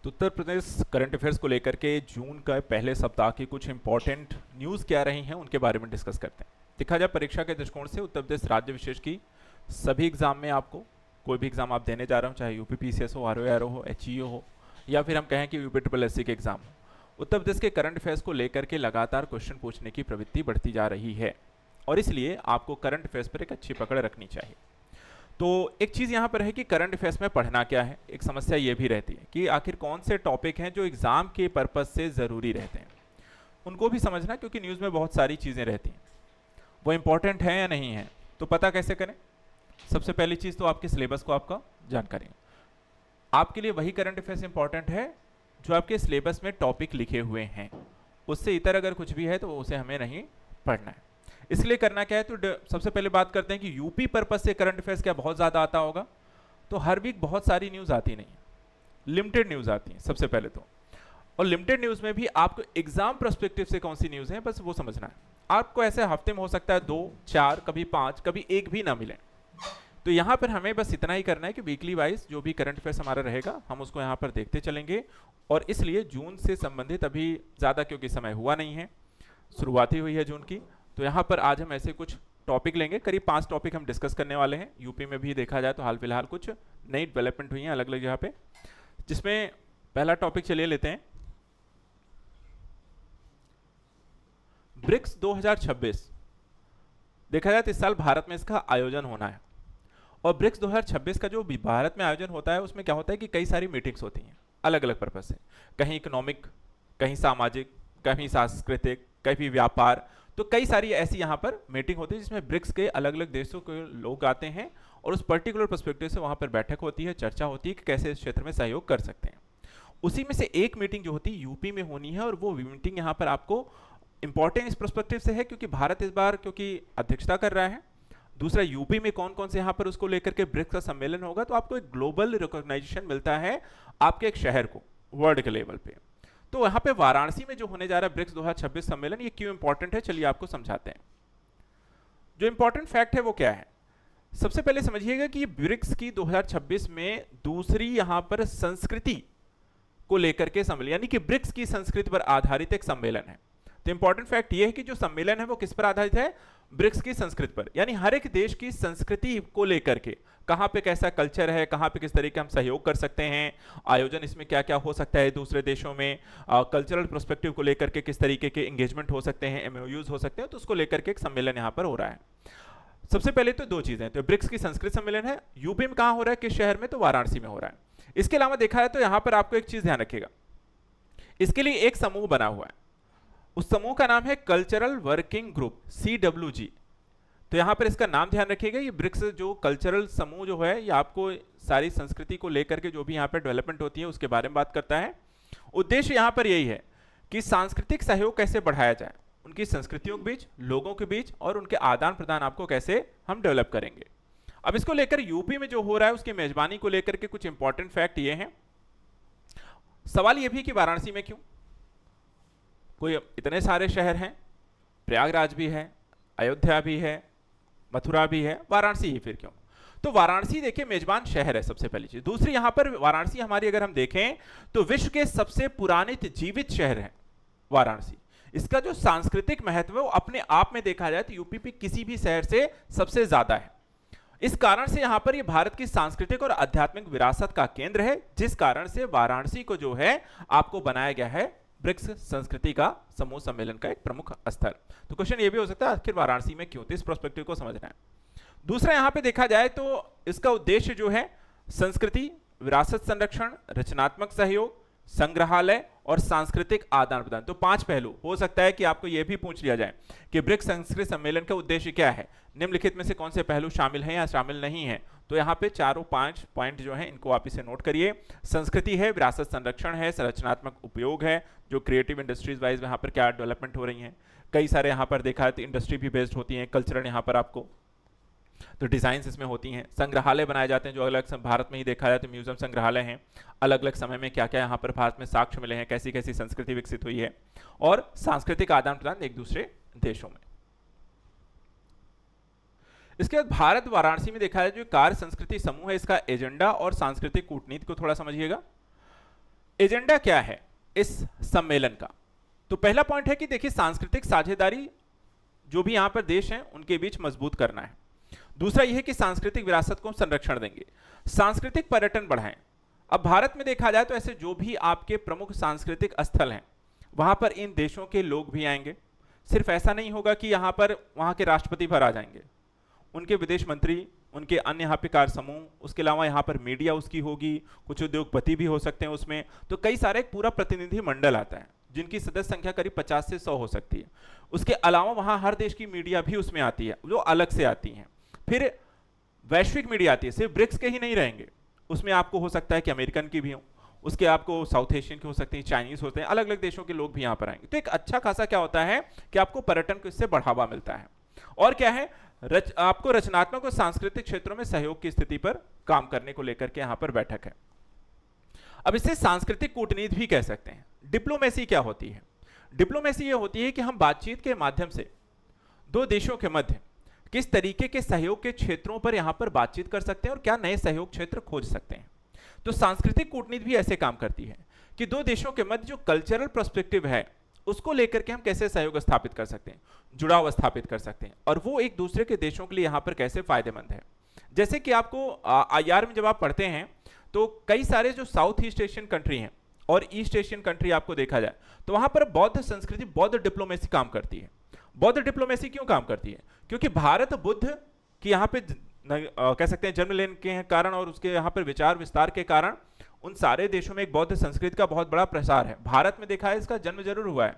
तो Uttar Pradesh current affairs को लेकर के जून का पहले सप्ताह की कुछ इंपॉर्टेंट न्यूज़ क्या रही हैं उनके बारे में डिस्कस करते हैं। देखा जाए परीक्षा के दृष्टिकोण से उत्तर प्रदेश राज्य विशेष की सभी एग्जाम में आपको कोई भी एग्जाम आप देने जा रहे हो, चाहे यूपी पीसीएस हो, आरओआरओ हो, एचईओ हो, या फिर हम कहें कि यूपी ट्रिपल एससी के एग्जाम हो, उत्तर प्रदेश के करंट अफेयर्स को लेकर के लगातार क्वेश्चन पूछने की प्रवृत्ति बढ़ती जा रही है और इसलिए आपको करंट अफेयर्स पर एक अच्छी पकड़ रखनी चाहिए। तो एक चीज़ यहाँ पर है कि करंट अफेयर्स में पढ़ना क्या है। एक समस्या ये भी रहती है कि आखिर कौन से टॉपिक हैं जो एग्ज़ाम के पर्पज़ से ज़रूरी रहते हैं, उनको भी समझना, क्योंकि न्यूज़ में बहुत सारी चीज़ें रहती हैं, वो इम्पोर्टेंट है या नहीं है। तो पता कैसे करें? सबसे पहली चीज़ तो आपके सिलेबस को आपका जानकारी। आपके लिए वही करंट अफेयर्स इंपॉर्टेंट है जो आपके सिलेबस में टॉपिक लिखे हुए हैं, उससे इतर अगर कुछ भी है तो उसे हमें नहीं पढ़ना है। इसलिए करना क्या है, तो सबसे पहले बात करते हैं कि यूपी पर्पस से करंट अफेयर्स क्या बहुत ज़्यादा आता होगा। तो हर वीक बहुत सारी न्यूज़ आती नहीं है, लिमिटेड न्यूज़ आती है सबसे पहले तो। और लिमिटेड न्यूज़ में भी आपको एग्जाम पर्सपेक्टिव से कौन सी न्यूज़ है बस वो समझना है। आपको ऐसे हफ्ते में हो सकता है 2, 4, कभी 5, कभी 1 भी ना मिले। तो यहाँ पर हमें बस इतना ही करना है कि वीकली वाइज जो भी करंट अफेयर्स हमारा रहेगा हम उसको यहाँ पर देखते चलेंगे। और इसलिए जून से संबंधित अभी ज़्यादा क्योंकि समय हुआ नहीं है, शुरुआत ही हुई है जून की, तो यहाँ पर आज हम ऐसे कुछ टॉपिक लेंगे। करीब 5 टॉपिक हम डिस्कस करने वाले हैं। यूपी में भी देखा जाए तो हाल फिलहाल कुछ नई डेवलपमेंट हुई हैं अलग अलग जगह पे, जिसमें पहला टॉपिक चलिए लेते हैं ब्रिक्स 2026। देखा जाए तो इस साल भारत में इसका आयोजन होना है और ब्रिक्स 2026 का जो भारत में आयोजन होता है उसमें क्या होता है कि कई सारी मीटिंग्स होती हैं अलग अलग पर्पज से, कहीं इकोनॉमिक, कहीं सामाजिक, कहीं सांस्कृतिक, कहीं व्यापार। तो कई सारी ऐसी यहाँ पर मीटिंग होती है जिसमें ब्रिक्स के अलग अलग देशों के लोग आते हैं और उस पर्टिकुलर पर्सपेक्टिव से वहाँ पर बैठक होती है, चर्चा होती है कि कैसे इस क्षेत्र में सहयोग कर सकते हैं। उसी में से एक मीटिंग जो होती है यूपी में होनी है और वो मीटिंग यहाँ पर आपको इंपॉर्टेंट इस पर्सपेक्टिव से है क्योंकि भारत इस बार क्योंकि अध्यक्षता कर रहा है। दूसरा, यूपी में कौन कौन से यहाँ पर उसको लेकर के ब्रिक्स का सम्मेलन होगा, तो आपको एक ग्लोबल रिकॉग्नाइजेशन मिलता है आपके एक शहर को वर्ल्ड के लेवल पे। तो यहाँ पे वाराणसी में जो होने जा रहा है ब्रिक्स 2026 सम्मेलन, ये क्यों इंपॉर्टेंट है चलिए आपको समझाते हैं। जो इंपॉर्टेंट फैक्ट है वो क्या है, सबसे पहले समझिएगा कि ब्रिक्स की 2026 में दूसरी यहाँ पर संस्कृति को लेकर के सम्मेलन, यानी कि ब्रिक्स की संस्कृति पर आधारित एक सम्मेलन है। तो इंपॉर्टेंट फैक्ट ये है कि जो सम्मेलन है वो किस पर आधारित है, ब्रिक्स की संस्कृति पर, यानी हर एक देश की संस्कृति को लेकर के कहाँ पे कैसा कल्चर है, कहाँ पे किस तरीके हम सहयोग कर सकते हैं, आयोजन इसमें क्या क्या हो सकता है दूसरे देशों में, कल्चरल पर्सपेक्टिव को लेकर के किस तरीके के एंगेजमेंट हो सकते हैं, एमओयूज हो सकते हैं, तो उसको लेकर के एक सम्मेलन यहाँ पर हो रहा है। सबसे पहले तो 2 चीजें, तो ब्रिक्स की संस्कृत सम्मेलन है, यूपी में कहाँ हो रहा है, किस शहर में, तो वाराणसी में हो रहा है। इसके अलावा देखा है तो यहाँ पर आपको एक चीज ध्यान रखिएगा, इसके लिए एक समूह बना हुआ है, उस समूह का नाम है कल्चरल वर्किंग ग्रुप, CWG। तो यहां पर इसका नाम ध्यान रखिएगा, ये ब्रिक्स जो कल्चरल समूह जो है ये आपको सारी संस्कृति को लेकर के जो भी यहाँ पर डेवलपमेंट होती है उसके बारे में बात करता है। उद्देश्य यहाँ पर यही है कि सांस्कृतिक सहयोग कैसे बढ़ाया जाए, उनकी संस्कृतियों के बीच, लोगों के बीच, और उनके आदान प्रदान आपको कैसे हम डेवलप करेंगे। अब इसको लेकर यूपी में जो हो रहा है उसकी मेजबानी को लेकर के कुछ इंपॉर्टेंट फैक्ट ये हैं। सवाल ये भी कि वाराणसी में क्यों, कोई इतने सारे शहर हैं, प्रयागराज भी है, अयोध्या भी है, मथुरा भी है, वाराणसी ही फिर क्यों? तो वाराणसी देखिए मेजबान शहर है सबसे पहली चीज। दूसरी, यहां पर वाराणसी हमारी अगर हम देखें तो विश्व के सबसे पुराने जीवित शहर है वाराणसी। इसका जो सांस्कृतिक महत्व है वो अपने आप में देखा जाए तो यूपी पे किसी भी शहर से सबसे ज्यादा है। इस कारण से यहां पर ये भारत की सांस्कृतिक और आध्यात्मिक विरासत का केंद्र है, जिस कारण से वाराणसी को जो है आपको बनाया गया है ब्रिक्स संस्कृति का समूह सम्मेलन का एक प्रमुख स्थल। तो क्वेश्चन ये भी हो सकता है आखिर वाराणसी में क्यों, तो इस प्रोस्पेक्टिव को समझना है। दूसरा, यहां पे देखा जाए तो इसका उद्देश्य जो है संस्कृति, विरासत संरक्षण, रचनात्मक सहयोग, संग्रहालय और सांस्कृतिक आदान प्रदान। तो 5 पहलू हो सकता है कि आपको यह भी पूछ लिया जाए कि ब्रिक्स संस्कृत सम्मेलन का उद्देश्य क्या है, निम्नलिखित में से कौन से पहलू शामिल हैं या शामिल नहीं है। तो यहाँ पे 4-5 पॉइंट जो है इनको आप इसे नोट करिए। संस्कृति है, विरासत संरक्षण है, संरचनात्मक उपयोग है, जो क्रिएटिव इंडस्ट्रीज वाइज यहाँ पर क्या डेवलपमेंट हो रही हैं, कई सारे यहाँ पर देखा है तो इंडस्ट्री भी बेस्ड होती हैं, कल्चरल यहाँ पर आपको तो डिजाइन्स इसमें होती हैं। संग्रहालय बनाए जाते हैं जो अलग अलग भारत में ही देखा जाए तो म्यूजियम संग्रहालय हैं, अलग अलग समय में क्या क्या यहाँ पर भारत में साक्ष्य मिले हैं, कैसी कैसी संस्कृति विकसित हुई है, और सांस्कृतिक आदान प्रदान एक दूसरे देशों में। इसके बाद भारत वाराणसी में देखा जाए जो कार्य संस्कृति समूह है, इसका एजेंडा और सांस्कृतिक कूटनीति को थोड़ा समझिएगा। एजेंडा क्या है इस सम्मेलन का? तो पहला पॉइंट है कि देखिए सांस्कृतिक साझेदारी जो भी यहां पर देश हैं उनके बीच मजबूत करना है। दूसरा यह है कि सांस्कृतिक विरासत को संरक्षण देंगे, सांस्कृतिक पर्यटन बढ़ाएं। अब भारत में देखा जाए तो ऐसे जो भी आपके प्रमुख सांस्कृतिक स्थल हैं वहां पर इन देशों के लोग भी आएंगे। सिर्फ ऐसा नहीं होगा कि यहां पर वहां के राष्ट्रपति भर आ जाएंगे, उनके विदेश मंत्री, उनके अन्य यहाँ पे कार्य समूह, उसके अलावा यहाँ पर मीडिया उसकी होगी, कुछ उद्योगपति भी हो सकते हैं उसमें, तो कई सारे एक पूरा प्रतिनिधि मंडल आता है जिनकी सदस्य संख्या करीब 50 से 100 हो सकती है। उसके अलावा वहाँ हर देश की मीडिया भी उसमें आती है जो अलग से आती हैं। फिर वैश्विक मीडिया आती है, सिर्फ ब्रिक्स के ही नहीं रहेंगे, उसमें आपको हो सकता है कि अमेरिकन की भी हो, उसके आपको साउथ एशियन के हो सकते हैं, चाइनीज होते हैं, अलग अलग देशों के लोग भी यहाँ पर आएंगे। तो एक अच्छा खासा क्या होता है कि आपको पर्यटन को इससे बढ़ावा मिलता है। और क्या है, आपको रचनात्मक और सांस्कृतिक क्षेत्रों में सहयोग की स्थिति पर काम करने को लेकर के यहां पर बैठक है। अब इसे सांस्कृतिक कूटनीति भी कह सकते हैं। डिप्लोमेसी क्या होती है? डिप्लोमेसी यह होती है कि हम बातचीत के माध्यम से दो देशों के मध्य किस तरीके के सहयोग के क्षेत्रों पर यहां पर बातचीत कर सकते हैं और क्या नए सहयोग क्षेत्र खोज सकते हैं। तो सांस्कृतिक कूटनीति भी ऐसे काम करती है कि दो देशों के मध्य जो कल्चरल पर्सपेक्टिव है उसको लेकर के हम कैसे सहयोग स्थापित कर सकते हैं, जुड़ाव स्थापित कर सकते हैं, और वो एक दूसरे के देशों के लिए यहाँ पर कैसे फायदेमंद है। जैसे कि आपको आईआर में जब आप पढ़ते हैं तो कई सारे जो साउथ ईस्ट एशियन कंट्री हैं और ईस्ट एशियन कंट्री आपको देखा जाए तो वहां पर बौद्ध संस्कृति, बौद्ध डिप्लोमेसी काम करती है। बौद्ध डिप्लोमेसी क्यों काम करती है? क्योंकि भारत बुद्ध की यहाँ पे कह सकते हैं जन्म लेने के कारण और उसके यहाँ पर विचार विस्तार के कारण उन सारे देशों में एक बौद्ध संस्कृति का बहुत बड़ा प्रसार है। भारत में देखा है इसका जन्म जरूर हुआ है,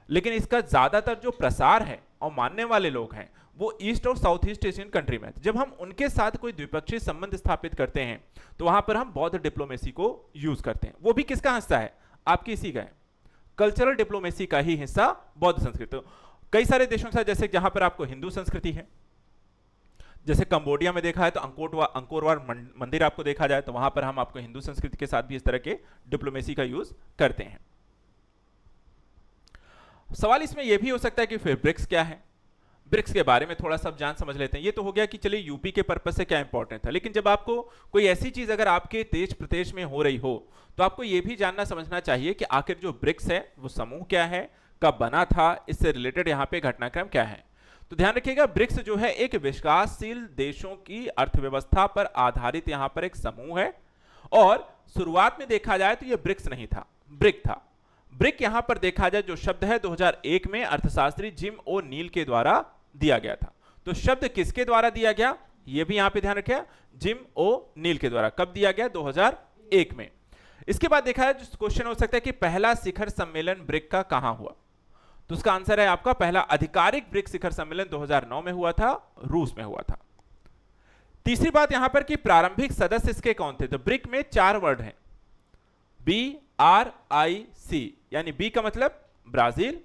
लेकिन इसका ज्यादातर जो प्रसार है और मानने वाले लोग हैं वो ईस्ट और साउथ ईस्ट एशियन कंट्री में। जब हम उनके साथ कोई द्विपक्षीय संबंध स्थापित करते हैं तो वहां पर हम बौद्ध डिप्लोमेसी को यूज करते हैं। वो भी किसका हिस्सा है? आपकी इसी का है, कल्चरल डिप्लोमेसी का ही हिस्सा बौद्ध संस्कृति। कई सारे देशों के साथ, जैसे जहां पर आपको हिंदू संस्कृति है, जैसे कंबोडिया में देखा है तो अंकोरवाट मंदिर आपको देखा जाए तो वहां पर हम आपको हिंदू संस्कृति के साथ भी इस तरह के डिप्लोमेसी का यूज करते हैं। सवाल इसमें यह भी हो सकता है कि फिर ब्रिक्स क्या है? ब्रिक्स के बारे में थोड़ा सा जान समझ लेते हैं। ये तो हो गया कि चलिए यूपी के पर्पस से क्या इंपॉर्टेंट था, लेकिन जब आपको कोई ऐसी चीज अगर आपके देश प्रदेश में हो रही हो तो आपको यह भी जानना समझना चाहिए कि आखिर जो ब्रिक्स है वो समूह क्या है, कब बना था, इससे रिलेटेड यहाँ पे घटनाक्रम क्या है। तो ध्यान रखिएगा, ब्रिक्स जो है एक विकासशील देशों की अर्थव्यवस्था पर आधारित यहाँ पर एक समूह है, और शुरुआत में देखा जाए तो यह ब्रिक्स नहीं था, ब्रिक था। ब्रिक यहां पर देखा जाए जो शब्द है 2001 में अर्थशास्त्री जिम ओ नील के द्वारा दिया गया था। तो शब्द किसके द्वारा दिया गया यह भी यहां पे ध्यान रखिए, जिम ओ नील के द्वारा। कब दिया गया? 2001 में। इसके बाद देखा है जो क्वेश्चन हो सकता है कि पहला शिखर सम्मेलन ब्रिक का कहां हुआ, तो उसका आंसर है आपका पहला आधिकारिक ब्रिक शिखर सम्मेलन 2009 में हुआ था, रूस में हुआ था। तीसरी बात यहां पर कि प्रारंभिक सदस्य इसके कौन थे, तो ब्रिक में 4 वर्ड हैं, BRIC, यानी बी का मतलब ब्राजील,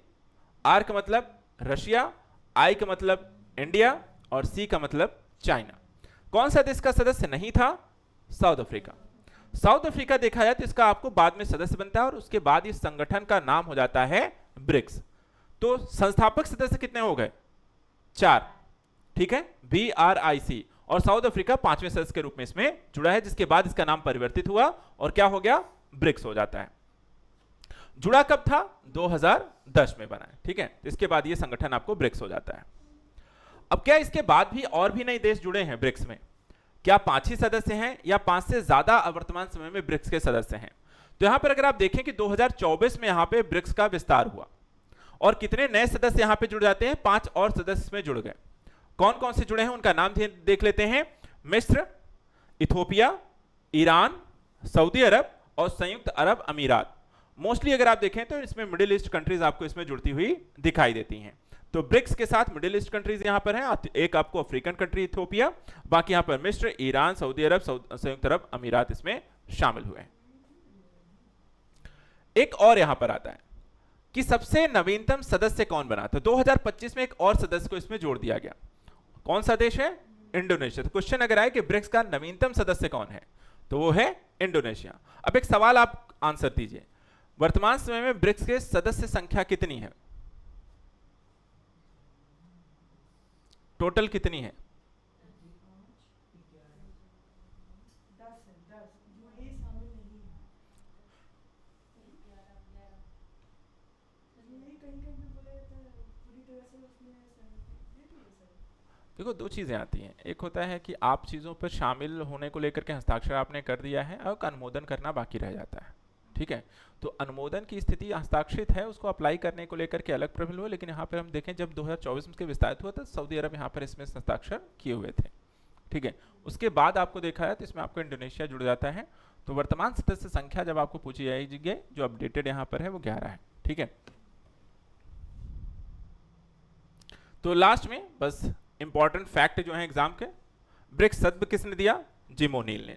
आर का मतलब रशिया, आई का मतलब इंडिया और सी का मतलब चाइना। कौन सा देश का सदस्य नहीं था? South Africa. साउथ अफ्रीका देखा जाए तो इसका आपको बाद में सदस्य बनता है और उसके बाद इस संगठन का नाम हो जाता है ब्रिक्स। तो संस्थापक सदस्य कितने हो गए? 4, ठीक है, BRIC, और साउथ अफ्रीका 5वें सदस्य के रूप में इसमें जुड़ा है, जिसके बाद इसका नाम परिवर्तित हुआ और क्या हो गया? ब्रिक्स हो जाता है। जुड़ा कब था? 2010 में बना है, ठीक है। तो इसके बाद ये संगठन आपको ब्रिक्स हो जाता है। अब क्या इसके बाद भी और भी नए देश जुड़े हैं ब्रिक्स में? क्या 5 ही सदस्य हैं या 5 से ज्यादा वर्तमान समय में ब्रिक्स के सदस्य हैं? तो यहां पर अगर आप देखें कि 2024 में यहां पे ब्रिक्स का विस्तार हुआ और कितने नए सदस्य यहां पे जुड़ जाते हैं? 5 और सदस्य में जुड़ गए। कौन कौन से जुड़े हैं उनका नाम देख लेते हैं। मिस्र, इथोपिया, ईरान, सऊदी अरब और संयुक्त अरब अमीरात। मोस्टली अगर आप देखें तो इसमें मिडिल ईस्ट कंट्रीज आपको इसमें जुड़ती हुई दिखाई देती हैं। तो ब्रिक्स के साथ मिडिल ईस्ट कंट्रीज यहां पर हैं, एक आपको अफ्रीकन कंट्री इथोपिया, बाकी यहां पर मिस्र, ईरान, सऊदी अरब, संयुक्त अरब अमीरात इसमें शामिल हुए हैं। एक और यहां पर आता है कि सबसे नवीनतम सदस्य कौन बना, तो 2025 में एक और सदस्य को इसमें जोड़ दिया गया। कौन सा देश है? इंडोनेशिया। तो क्वेश्चन अगर आए कि ब्रिक्स का नवीनतम सदस्य कौन है, तो वो है इंडोनेशिया। अब एक सवाल आप आंसर दीजिए, वर्तमान समय में ब्रिक्स के सदस्य संख्या कितनी है? टोटल कितनी है? 10 जो ये शामिल नहीं है। देखो दो चीज़ें आती हैं, एक होता है कि आप चीज़ों पर शामिल होने को लेकर के हस्ताक्षर आपने कर दिया है और अनुमोदन करना बाकी रह जाता है, ठीक है। तो अनुमोदन की स्थिति हस्ताक्षरित है, उसको अप्लाई करने को लेकर के अलग प्रबल हुआ, लेकिन यहाँ पर हम देखें जब 2024 में विस्तारित हुआ था सऊदी अरब यहाँ पर इसमें हस्ताक्षर किए हुए थे, ठीक है। उसके बाद आपको देखा है तो इसमें आपको इंडोनेशिया जुड़ जाता है। तो वर्तमान सदस्य संख्या जब आपको पूछी जाएगी जो अपडेटेड यहाँ पर है वो 11 है, ठीक है। तो लास्ट में बस इंपॉर्टेंट फैक्ट जो है एग्जाम के, ब्रिक्स शब्द किसने दिया? जिम ओनील ने।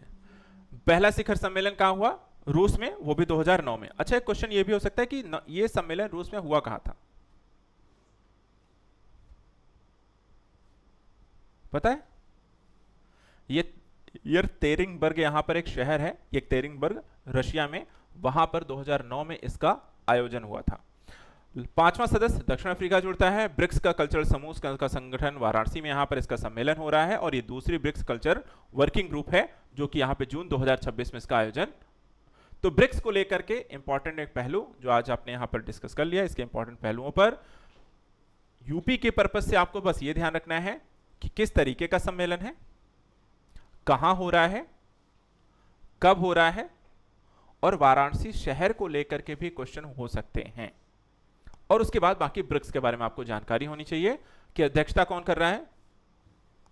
पहला शिखर सम्मेलन कहाँ हुआ? रूस में, वो भी 2009 में। अच्छा एक क्वेश्चन ये भी हो सकता है कि ये सम्मेलन रूस में हुआ कहाँ था, पता है? ये येकतेरिनबर्ग यहाँ पर एक शहर है, येकतेरिनबर्ग रशिया में, वहां पर 2009 में इसका आयोजन हुआ था। पांचवा सदस्य दक्षिण अफ्रीका जुड़ता है। ब्रिक्स का कल्चरल समूह का संगठन वाराणसी में यहाँ पर इसका सम्मेलन हो रहा है और ये दूसरी ब्रिक्स कल्चर वर्किंग ग्रुप है जो कि यहाँ पे जून 2026 में इसका आयोजन। तो ब्रिक्स को लेकर के इंपॉर्टेंट एक पहलू जो आज आपने यहाँ पर डिस्कस कर लिया, इसके इंपॉर्टेंट पहलुओं पर यूपी के पर्पज से आपको बस ये ध्यान रखना है कि किस तरीके का सम्मेलन है, कहां हो रहा है, कब हो रहा है, और वाराणसी शहर को लेकर के भी क्वेश्चन हो सकते हैं। और उसके बाद बाकी ब्रिक्स के बारे में आपको जानकारी होनी चाहिए कि अध्यक्षता कौन कर रहा है?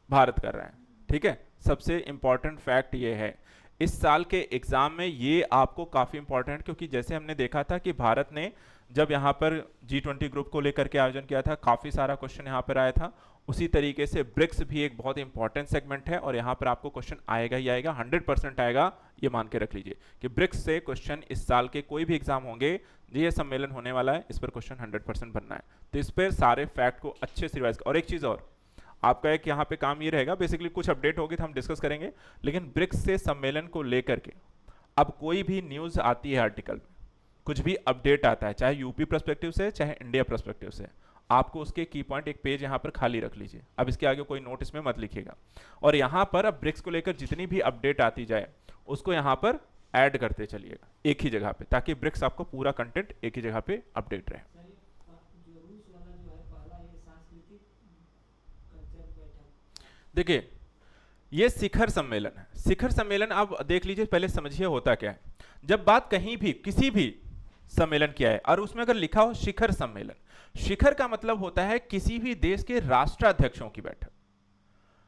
भारत कर रहा है, ठीक है। सबसे इंपॉर्टेंट फैक्ट ये है इस साल के एग्जाम में, ये आपको काफी इंपॉर्टेंट, क्योंकि जैसे हमने देखा था कि भारत ने जब यहाँ पर G20 ग्रुप को लेकर के आयोजन किया था, काफी सारा क्वेश्चन यहाँ पर आया था। उसी तरीके से ब्रिक्स भी एक बहुत इंपॉर्टेंट सेगमेंट है और यहाँ पर आपको क्वेश्चन आएगा ही आएगा, 100% आएगा, ये मान के रख लीजिए कि ब्रिक्स से क्वेश्चन इस साल के कोई भी एग्जाम होंगे, ये सम्मेलन होने वाला है, इस पर क्वेश्चन 100% बनना है। तो इस पर सारे फैक्ट को अच्छे से रिवाइज। और एक चीज और आपका एक यहाँ पे काम ये रहेगा, बेसिकली कुछ अपडेट होगी तो हम डिस्कस करेंगे, लेकिन ब्रिक्स से सम्मेलन को लेकर के अब कोई भी न्यूज आती है, आर्टिकल में कुछ भी अपडेट आता है, चाहे यूपी पर्सपेक्टिव से चाहे इंडिया पर्सपेक्टिव से, आपको उसके की पॉइंट एक पेज यहाँ पर खाली रख लीजिए। अब इसके आगे कोई नोट इसमें मत लिखिएगा। और यहाँ पर अब ब्रिक्स को लेकर जितनी भी अपडेट आती जाए उसको यहाँ पर ऐड करते चलिएगा एक ही जगह पे, ताकि ब्रिक्स आपको पूरा कंटेंट एक ही जगह पे अपडेट रहे। देखिए ये शिखर सम्मेलन है। शिखर सम्मेलन आप देख लीजिए, पहले समझिए होता क्या है। जब बात कहीं भी किसी भी सम्मेलन की आए और उसमें अगर लिखा हो शिखर सम्मेलन, शिखर का मतलब होता है किसी भी देश के राष्ट्राध्यक्षों की बैठक,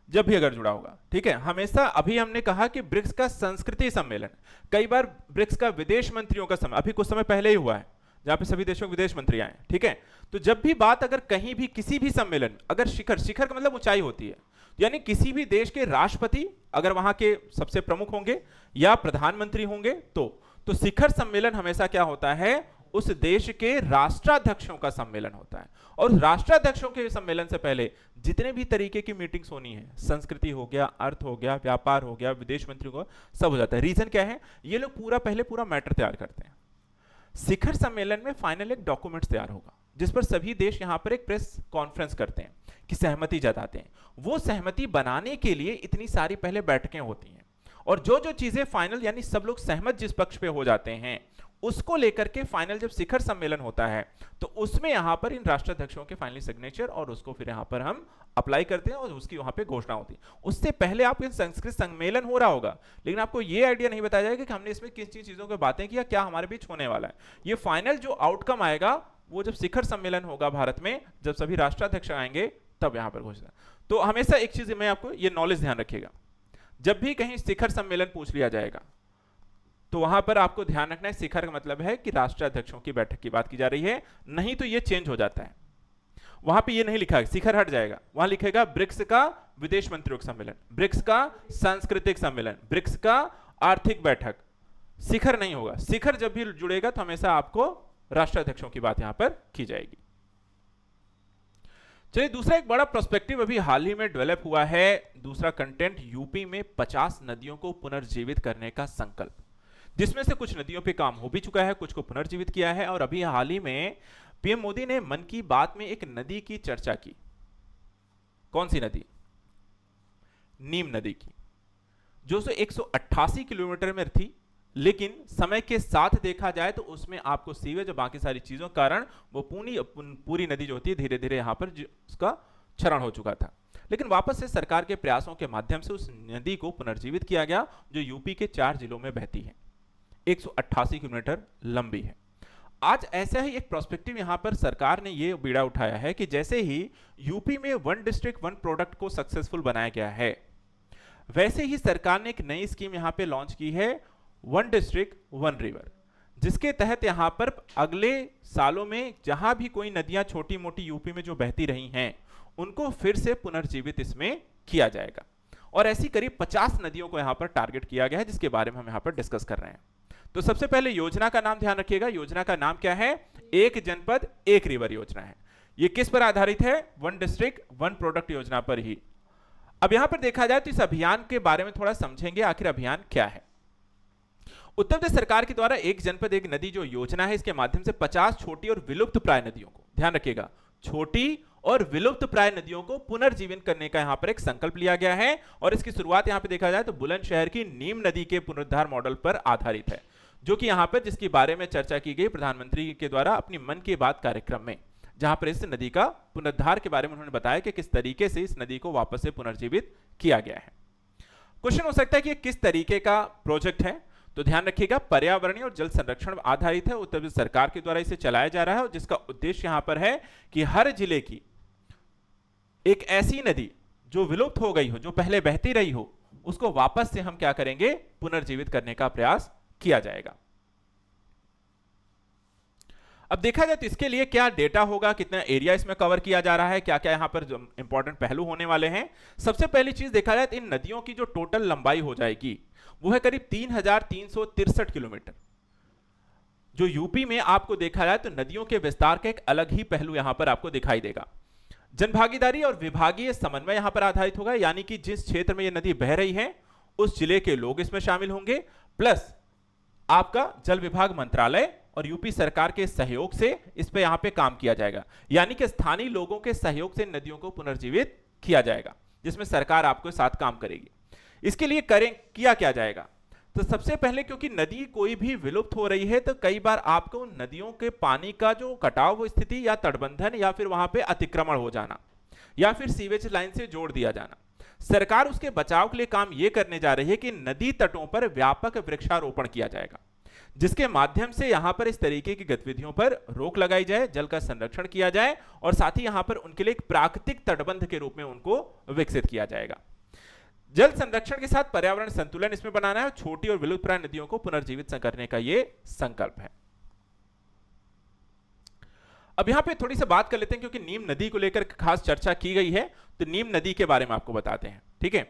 जब भी अगर जुड़ा होगा, ठीक है। हमेशा अभी हमने कहा कि ब्रिक्स का संस्कृति सम्मेलन, कई बार ब्रिक्स का विदेश मंत्रियों का सम्मेलन, अभी कुछ समय पहले ही हुआ है जहां पे सभी देशों के विदेश मंत्री आए, ठीक है। तो जब भी बात अगर कहीं भी किसी भी सम्मेलन, अगर शिखर, शिखर का मतलब ऊंचाई होती है, यानी किसी भी देश के राष्ट्रपति अगर वहां के सबसे प्रमुख होंगे या प्रधानमंत्री होंगे तो शिखर सम्मेलन हमेशा क्या होता है? उस देश के राष्ट्राध्यक्षों का सम्मेलन होता है। और राष्ट्राध्यक्षों के सम्मेलन से पहले जितने भी तरीके की मीटिंग्स होनी है, संस्कृति हो गया, अर्थ हो गया, व्यापार हो गया, विदेश मंत्री को, सब हो जाता है। रीजन क्या है? ये लोग पूरा मैटर तैयार करते हैं। शिखर सम्मेलन में फाइनल एक डॉक्यूमेंट तैयार होगा जिस पर सभी देश यहां पर एक प्रेस कॉन्फ्रेंस करते हैं कि सहमति जताते हैं। वो सहमति बनाने के लिए इतनी सारी पहले बैठकें होती हैं और जो जो चीजें फाइनल, यानी सब लोग सहमत जिस पक्ष पे हो जाते हैं, उसको लेकर के फाइनल जब शिखर सम्मेलन होता है तो उसमें यहां पर इन राष्ट्राध्यक्षों के फाइनली सिग्नेचर और उसको फिर यहां पर हम अप्लाई करते हैं और उसकी वहां पे घोषणा होती है। उससे पहले आपको इन संस्कृत सम्मेलन हो रहा होगा, लेकिन आपको ये आइडिया नहीं बताया जाएगा कि हमने इसमें किस किस चीजों की बातें की या क्या हमारे बीच होने वाला है। ये फाइनल जो आउटकम आएगा वो जब शिखर सम्मेलन होगा भारत में, जब सभी राष्ट्राध्यक्ष आएंगे तब यहां पर घोषणा। तो हमेशा एक चीज में आपको ये नॉलेज ध्यान रखिएगा, जब भी कहीं शिखर सम्मेलन पूछ लिया जाएगा तो वहां पर आपको ध्यान रखना है शिखर का मतलब है कि राष्ट्राध्यक्षों की बैठक की बात की जा रही है, नहीं तो ये चेंज हो जाता है। वहां पे ये नहीं लिखा है, शिखर हट जाएगा, वहां लिखेगा ब्रिक्स का विदेश मंत्रियों का सम्मेलन, ब्रिक्स का सांस्कृतिक सम्मेलन, ब्रिक्स का आर्थिक बैठक, शिखर नहीं होगा। शिखर जब भी जुड़ेगा तो हमेशा आपको राष्ट्राध्यक्षों की बात यहां पर की जाएगी। चलिए दूसरा एक बड़ा पर्सपेक्टिव अभी हाल ही में डेवलप हुआ है, दूसरा कंटेंट, यूपी में 50 नदियों को पुनर्जीवित करने का संकल्प, जिसमें से कुछ नदियों पे काम हो भी चुका है, कुछ को पुनर्जीवित किया है। और अभी हाल ही में पीएम मोदी ने मन की बात में एक नदी की चर्चा की। कौन सी नदी? नीम नदी की, जो 188 किलोमीटर में थी, लेकिन समय के साथ देखा जाए तो उसमें आपको सीवेज और बाकी सारी चीजों के कारण वो पूरी नदी जो होती है धीरे धीरे यहां पर उसका क्षरण हो चुका था। लेकिन वापस से सरकार के प्रयासों के माध्यम से उस नदी को पुनर्जीवित किया गया, जो यूपी के 4 जिलों में बहती है, 188 किलोमीटर लंबी है। आज ऐसा ही एक प्रोस्पेक्टिव यहां पर सरकार ने ये बीड़ा उठाया है कि जैसे ही यूपी में वन डिस्ट्रिक्ट वन प्रोडक्ट को सक्सेसफुल बनाया गया है, वैसे ही सरकार ने एक नई स्कीम यहां पे लॉन्च की है, वन डिस्ट्रिक्ट वन रिवर, जिसके तहत यहां पर अगले सालों में जहां भी कोई नदियां छोटी मोटी यूपी में जो बहती रही हैं उनको फिर से पुनर्जीवित इसमें किया जाएगा। और ऐसी करीब 50 नदियों को यहां पर टारगेट किया गया है, जिसके बारे में हम यहां पर डिस्कस कर रहे हैं। तो सबसे पहले योजना का नाम ध्यान रखिएगा। योजना का नाम क्या है? एक जनपद एक रिवर योजना है। ये किस पर आधारित है? वन डिस्ट्रिक्ट वन प्रोडक्ट योजना पर ही। अब यहां पर देखा जाए तो इस अभियान के बारे में थोड़ा समझेंगे, आखिर अभियान क्या है। उत्तर प्रदेश सरकार के द्वारा एक जनपद एक नदी जो योजना है, इसके माध्यम से 50 छोटी और विलुप्त प्राय नदियों को, ध्यान रखिएगा, छोटी और विलुप्त प्राय नदियों को पुनर्जीवित करने का यहां पर एक संकल्प लिया गया है। और इसकी शुरुआत यहां पर देखा जाए तो बुलंदशहर की नीम नदी के पुनरुद्धार मॉडल पर आधारित है, जो कि यहां पर जिसके बारे में चर्चा की गई प्रधानमंत्री के द्वारा अपनी मन की बात कार्यक्रम में, जहां पर इस नदी का पुनरुद्धार के बारे में उन्होंने बताया कि किस तरीके से इस नदी को वापस से पुनर्जीवित किया गया है। क्वेश्चन हो सकता है कि किस तरीके का प्रोजेक्ट है, तो ध्यान रखिएगा पर्यावरणीय और जल संरक्षण आधारित है। उत्तर प्रदेश सरकार के द्वारा इसे चलाया जा रहा है और जिसका उद्देश्य यहां पर है कि हर जिले की एक ऐसी नदी जो विलुप्त हो गई हो, जो पहले बहती रही हो, उसको वापस से हम क्या करेंगे? पुनर्जीवित करने का प्रयास किया जाएगा। अब देखा जाए तो इसके लिए क्या डेटा होगा, कितना एरिया इसमें कवर किया जा रहा है, क्या क्या यहां पर इंपॉर्टेंट पहलू होने वाले हैं। सबसे पहली चीज देखा जाए तो इन नदियों की जो टोटल लंबाई हो जाएगी वो है करीब 3363 किलोमीटर। जो यूपी में आपको देखा जाए तो नदियों के विस्तार का एक अलग ही पहलू यहां पर आपको दिखाई देगा। जनभागीदारी और विभागीय समन्वय यहां पर आधारित होगा, यानी कि जिस क्षेत्र में यह नदी बह रही है उस जिले के लोग इसमें शामिल होंगे, प्लस आपका जल विभाग मंत्रालय और यूपी सरकार के सहयोग से इस पे यहां पे काम किया जाएगा। यानी कि स्थानीय लोगों के सहयोग से नदियों को पुनर्जीवित किया जाएगा, जिसमें सरकार आपके साथ काम करेगी। इसके लिए किया क्या जाएगा? तो सबसे पहले, क्योंकि नदी कोई भी विलुप्त हो रही है तो कई बार आपको नदियों के पानी का जो कटाव स्थिति या तटबंधन या फिर वहां पे अतिक्रमण हो जाना या फिर सीवेज लाइन से जोड़ दिया जाना, सरकार उसके बचाव के लिए काम यह करने जा रही है कि नदी तटों पर व्यापक वृक्षारोपण किया जाएगा, जिसके माध्यम से यहां पर इस तरीके की गतिविधियों पर रोक लगाई जाए, जल का संरक्षण किया जाए और साथ ही यहां पर उनके लिए एक प्राकृतिक तटबंध के रूप में उनको विकसित किया जाएगा। जल संरक्षण के साथ पर्यावरण संतुलन इसमें बनाना है, छोटी और विलुप्त प्राय नदियों को पुनर्जीवित करने का यह संकल्प है। अब यहां पे थोड़ी सी बात कर लेते हैं, क्योंकि नीम नदी को लेकर खास चर्चा की गई है, तो नीम नदी के बारे में आपको बताते हैं। ठीक है,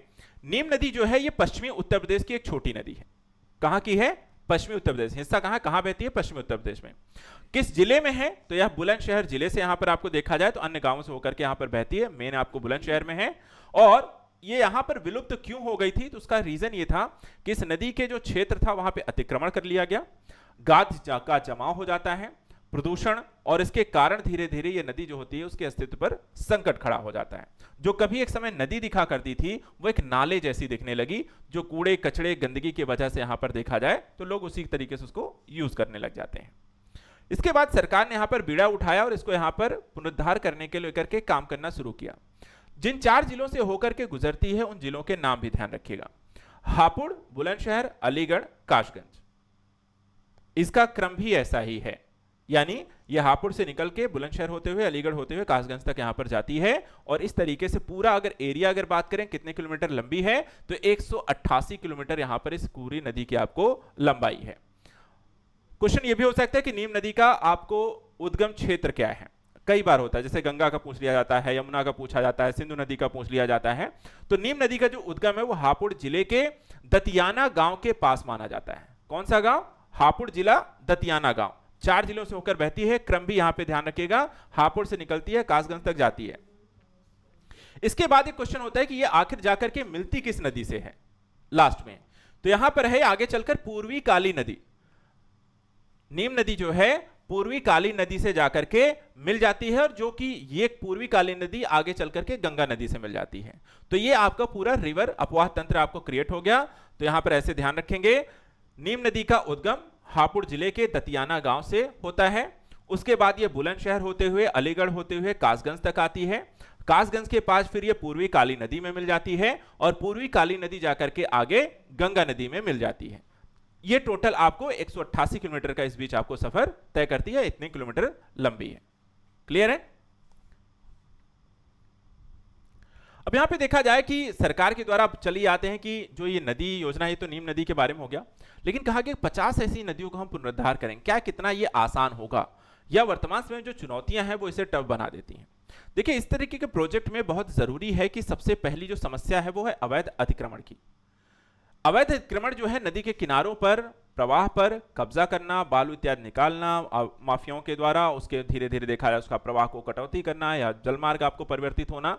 नीम नदी जो है ये पश्चिमी उत्तर प्रदेश की एक छोटी नदी है। कहां की है? पश्चिमी उत्तर प्रदेश। हिस्सा कहां बहती है? पश्चिमी उत्तर प्रदेश में। किस जिले में है? तो यह बुलंदशहर जिले से यहां पर आपको देखा जाए तो अन्य गांवों से होकर के यहां पर बहती है, मेन आपको बुलंदशहर में है। और ये यहां पर विलुप्त क्यों हो गई थी? तो उसका रीजन ये था कि इस नदी के जो क्षेत्र था वहां पे अतिक्रमण कर लिया गया, गाद का जमाव हो जाता है, प्रदूषण, और इसके कारण धीरे धीरे ये नदी जो होती है उसके अस्तित्व पर संकट खड़ा हो जाता है। जो कभी एक समय नदी दिखा करती थी वो एक नाले जैसी दिखने लगी, जो कूड़े कचड़े गंदगी की वजह से यहां पर देखा जाए तो लोग उसी तरीके से उसको यूज करने लग जाते हैं। इसके बाद सरकार ने यहां पर बीड़ा उठाया और इसको यहां पर पुनरुद्धार करने के लेकर के काम करना शुरू किया। जिन 4 जिलों से होकर के गुजरती है उन जिलों के नाम भी ध्यान रखिएगा: हापुड़, बुलंदशहर, अलीगढ़, कासगंज। इसका क्रम भी ऐसा ही है, यानी यह हापुड़ से निकल के बुलंदशहर होते हुए अलीगढ़ होते हुए कासगंज तक यहां पर जाती है। और इस तरीके से पूरा अगर एरिया अगर बात करें कितने किलोमीटर लंबी है तो 188 किलोमीटर यहां पर इस पूरी नदी की आपको लंबाई है। क्वेश्चन यह भी हो सकता है कि नीम नदी का आपको उद्गम क्षेत्र क्या है? कई बार होता है, जैसे गंगा का पूछ लिया जाता है, यमुना का पूछा जाता है, सिंधु नदी का पूछ लिया जाता है। तो नीम नदी का जो उद्गम है वो हापुड़ जिले के दतियाना गांव के पास माना जाता है। कौन सा गांव? हापुड़ जिला, दतियाना गांव। 4 जिलों से होकर बहती है। क्रम भी यहां पे ध्यान रखिएगा, हापुड़ से निकलती है, कासगंज तक जाती है। इसके बाद एक क्वेश्चन होता है कि ये आखिर जाकर के मिलती किस नदी से है लास्ट में? तो यहां पर है आगे चलकर पूर्वी काली नदी। नीम नदी जो है पूर्वी काली नदी से जाकर के मिल जाती है, और जो कि ये पूर्वी काली नदी आगे चलकर के गंगा नदी से मिल जाती है। तो ये आपका पूरा रिवर अपवाह तंत्र आपको क्रिएट हो गया। तो यहां पर ऐसे ध्यान रखेंगे नीम नदी का उद्गम हापुड़ जिले के दतियाना गांव से होता है। उसके बाद ये बुलंदशहर होते हुए अलीगढ़ होते हुए कासगंज तक आती है। कासगंज के पास फिर ये पूर्वी काली नदी में मिल जाती है और पूर्वी काली नदी जाकर के आगे गंगा नदी में मिल जाती है। ये टोटल आपको 188 किलोमीटर का इस बीच आपको सफर तय करती है, इतने किलोमीटर लंबी है। क्लियर है? अब यहां पे देखा जाए कि सरकार के द्वारा चली आते हैं कि जो ये नदी योजना है, तो नीम नदी के बारे में हो गया, लेकिन कहा कि 50 ऐसी नदियों को हम पुनरुद्धार करेंगे। क्या कितना ये आसान होगा, या वर्तमान समय में जो चुनौतियां हैं वो इसे टफ बना देती हैं? देखिए, इस तरीके के प्रोजेक्ट में बहुत जरूरी है कि सबसे पहली जो समस्या है वो है अवैध अतिक्रमण की। अवैध अतिक्रमण जो है नदी के किनारों पर प्रवाह पर कब्जा करना, बालू इत्यादि निकालना माफियाओं के द्वारा, उसके धीरे धीरे देखा जाए उसका प्रवाह को कटौती करना या जलमार्ग आपको परिवर्तित होना।